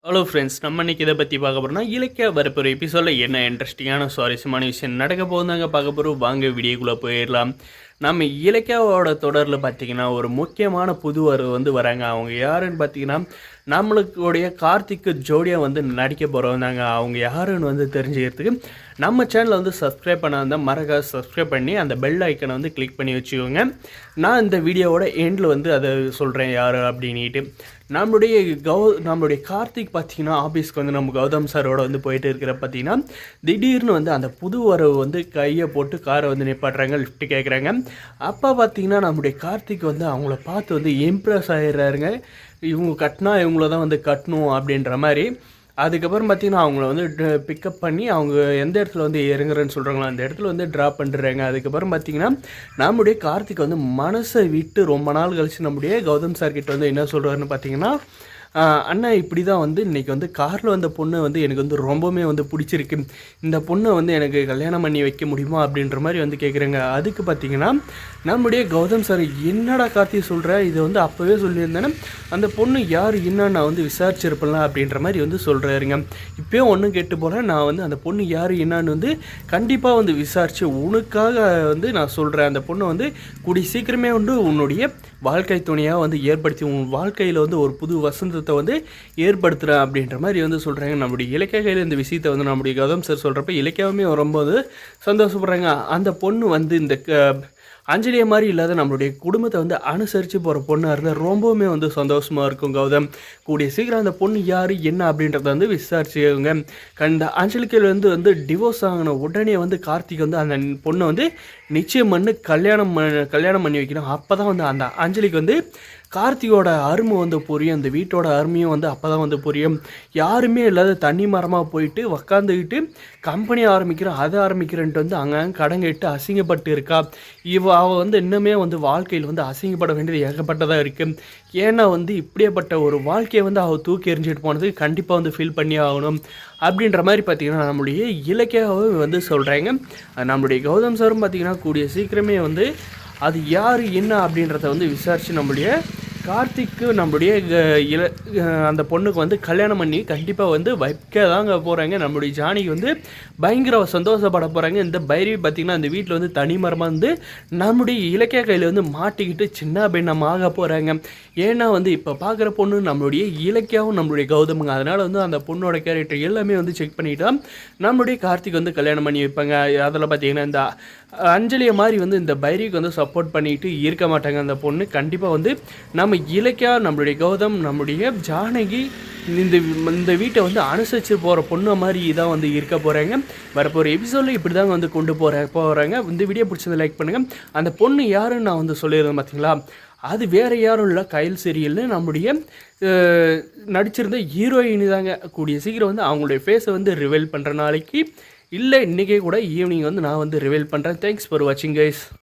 Hello friends, நம்ம இன்னைக்கு இதை பற்றி பார்க்க போகிறோம்னா இலக்கிய வரப்போகிற எபிசோடில் என்ன இன்ட்ரெஸ்டிங்கான சுவாரஸ்யமான விஷயம் நடக்க போகுதாங்க பார்க்க போகிறோம். வாங்க வீடியோக்குள்ளே போயிடலாம். நம்ம இலக்கியாவோட தொடரில் பார்த்திங்கன்னா ஒரு முக்கியமான புதுவர் வராங்க. அவங்க யாருன்னு பார்த்தீங்கன்னா நம்மளுடைய கார்த்திக்கு ஜோடியாக நடிக்க போகிறவங்க. அவங்க யாருன்னு தெரிஞ்சுக்கிறதுக்கு நம்ம சேனலை சப்ஸ்கிரைப் பண்ணாதான் மறக்காம சப்ஸ்கிரைப் பண்ணி அந்த பெல் ஐக்கனை கிளிக் பண்ணி வச்சுக்கோங்க. நான் இந்த வீடியோவோட எண்டில் அதை சொல்கிறேன் யார் அப்படின்ட்டு. நம்மளுடைய கார்த்திக் பார்த்திங்கன்னா ஆஃபீஸ்க்கு நம்ம கௌதம் சாரோட போயிட்டு இருக்கிற பார்த்திங்கன்னா திடீர்னு அந்த புது வரவு கையை போட்டு காரை நிப்பாட்டுறாங்க, லிஃப்ட் கேட்குறாங்க. அப்போ பார்த்திங்கன்னா நம்முடைய கார்த்திக் அவங்கள பார்த்து இம்ப்ரெஸ் ஆகிடுறாருங்க. இவங்க கட்டினா இவங்கள தான் கட்டணும் அப்படின்ற மாதிரி. அதுக்கப்புறம் பார்த்திங்கன்னா அவங்கள பிக்கப் பண்ணி அவங்க எந்த இடத்துல இறங்குறேன்னு சொல்கிறாங்களோ அந்த இடத்துல ட்ராப் பண்ணிடுறாங்க. அதுக்கப்புறம் பார்த்திங்கன்னா நம்முடைய கார்த்திக் மனசை விட்டு ரொம்ப நாள் கழித்து நம்முடைய கௌதம் சார்கிட்ட என்ன சொல்கிறாருன்னு பார்த்திங்கன்னா, அண்ணா இப்படி தான் இன்றைக்கி காரில் வந்த பொண்ணு எனக்கு ரொம்பவுமே பிடிச்சிருக்கு. இந்த பொண்ணை எனக்கு கல்யாணம் பண்ணி வைக்க முடியுமா அப்படின்ற மாதிரி கேட்குறாங்க. அதுக்கு பார்த்திங்கன்னா நம்முடைய கௌதம் சார், என்னடா கார்த்தி சொல்கிற, இதை அப்போவே சொல்லியிருந்தேன்னா அந்த பொண்ணு யார் என்னன்னு நான் விசாரிச்சிருப்பேன்ல அப்படின்ற மாதிரி சொல்கிறாருங்க. இப்போயும் ஒன்றும் கேட்டு போகிறேன், நான் அந்த பொண்ணு யார் என்னான்னு கண்டிப்பாக விசாரித்து உனக்காக நான் சொல்கிறேன். அந்த பொண்ணை கூடி சீக்கிரமே உன்னுடைய வாழ்க்கை துணையாக ஏற்படுத்தி உன் வாழ்க்கையில் ஒரு புது வசந்தத்தை ஏற்படுத்துகிறேன் அப்படின்ற மாதிரி சொல்கிறாங்க. நம்முடைய இலக்கிய கையில் இந்த விஷயத்தை நம்முடைய கௌதம் சார் சொல்கிறப்ப இலக்கியாவுமே ரொம்ப சந்தோஷப்படுறாங்க. அந்த பொண்ணு இந்த அஞ்சலியை மாதிரி இல்லாத நம்மளுடைய குடும்பத்தை அனுசரித்து போகிற பொண்ணாக இருந்தால் ரொம்பவுமே சந்தோஷமாக இருக்கும். கௌதம் கூடிய சீக்கிரம் அந்த பொண்ணு யார் என்ன அப்படின்றத விசாரிச்சுங்க. அந்த அஞ்சலிக்கு டிவோர்ஸ் ஆகின உடனே கார்த்திக் அந்த பொண்ணை நிச்சயம் பண்ணி கல்யாணம் பண்ணி வைக்கணும். அப்போ தான் அந்த அஞ்சலிக்கு கார்த்திகோட அருமை புரியும். அந்த வீட்டோட அருமையும் அப்போ தான் புரியும். யாருமே இல்லாத தண்ணி மரமாக போயிட்டு உக்காந்துக்கிட்டு கம்பெனி அதை ஆரம்பிக்கிறேன்ட்டு அங்கே கடன் கேட்டு அசிங்கப்பட்டு இருக்கா. அவள் இன்னுமே வாழ்க்கையில் அசிங்கப்பட வேண்டியது ஏகப்பட்டதாக இருக்குது. ஏன்னா இப்படியேப்பட்ட ஒரு வாழ்க்கையை அவள் தூக்கி எறிஞ்சிட்டு போனது கண்டிப்பாக ஃபீல் பண்ணி ஆகணும் அப்படின்ற மாதிரி பார்த்திங்கன்னா நம்மளுடைய இலக்கியாவை சொல்கிறாங்க. நம்மளுடைய கௌதம் சாரும் பார்த்திங்கன்னா கூடிய சீக்கிரமே அது யார் என்ன அப்படின்றத விசாரித்து நம்மளுடைய கார்த்திக்கு நம்மளுடைய அந்த பொண்ணுக்கு கல்யாணம் பண்ணி கண்டிப்பாக வைக்க தாங்க போகிறாங்க. நம்மளுடைய ஜானிக்கு பயங்கர சந்தோஷப்பட போகிறாங்க. இந்த பைரவி பார்த்திங்கன்னா அந்த வீட்டில் தனிமரமாக நம்முடைய இலக்கிய கையில் மாட்டிக்கிட்டு சின்ன பெண்ணமாக ஆக போகிறாங்க. ஏன்னா இப்போ பார்க்குற பொண்ணு நம்மளுடைய இலக்கியாவும் நம்மளுடைய கௌதமுங்க. அதனால் அந்த பொண்ணோட கேரக்டர் எல்லாமே செக் பண்ணிவிட்டா நம்மளுடைய கார்த்திக் கல்யாணம் பண்ணி வைப்பாங்க. அதில் பார்த்திங்கன்னா இந்த அஞ்சலியை மாதிரி இந்த பைரவிக்கு சப்போர்ட் பண்ணிட்டு இருக்க மாட்டாங்க. அந்த பொண்ணு கண்டிப்பாக நம்ம இலக்கியா நம்மளுடைய கௌதம் நம்மளுடைய ஜானகி இந்த வீட்டை அனுசரித்து போகிற பொண்ணு மாதிரி இதான் இருக்க போகிறாங்க. வரப்போகிற எபிசோடில் இப்படி தாங்க கொண்டு போகிறாங்க. இந்த வீடியோ பிடிச்சதை லைக் பண்ணுங்கள். அந்த பொண்ணு யாருன்னு நான் சொல்லியிருந்தேன் பார்த்தீங்களா, அது வேறு யாரும் இல்லை, கயல் சீரியல்னு நம்முடைய நடிச்சிருந்த ஹீரோயினி தாங்க. கூடிய சீக்கிரம் அவங்களுடைய ஃபேஸை ரிவீல் பண்ணுற நாளைக்கு இல்லை இன்றைக்கே கூட ஈவினிங் நான் ரிவீல் பண்ணுறேன். தேங்க்ஸ் ஃபார் வாட்சிங் கைஸ்.